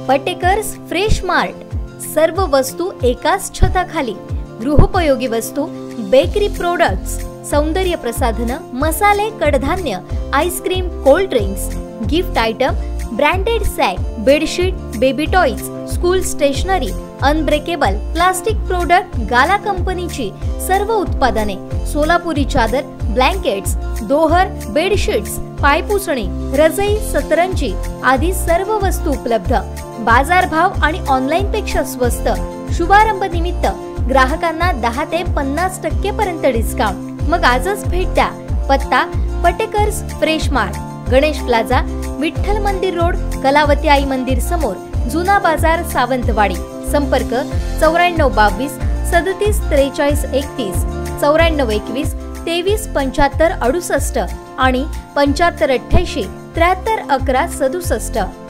पटेकर्स fresh mart, सर्व वस्तू एकाच छताखाली, गृहोपयोगी वस्तू, बेकरी प्रोडक्ट्स, सौंदर्य प्रसाधन, मसाले, कडधान्य, ice cream, cold drinks, gift item, branded sack, bedsheet, baby toys, school stationery, unbreakable plastic product, Gala कंपनीची सर्व उत्पादने, सोलापुरी चादर, ब्लँकेट्स, दोहर, बेडशीट्स, पायपुसणी, रजई, सतरंजी आदी सर्व वस्तू उपलब्ध. बाजारभाव आणि ऑनलाईन पेक्षा स्वस्त. शुभारंभ निमित्त ग्राहकांना 10 ते 50% पर्यंत डिस्काउंट. मग आजच भेट द्या. पत्ता Patekars fresh mart, Ganesh plaza, Vitthal मंदिर रोड, कलावती आई मंदिर समोर, जुना बाजार, सावंतवाडी. संपर्क 9422 37 43 31, 9421 23 75 68 आणि 7588 73 11 67.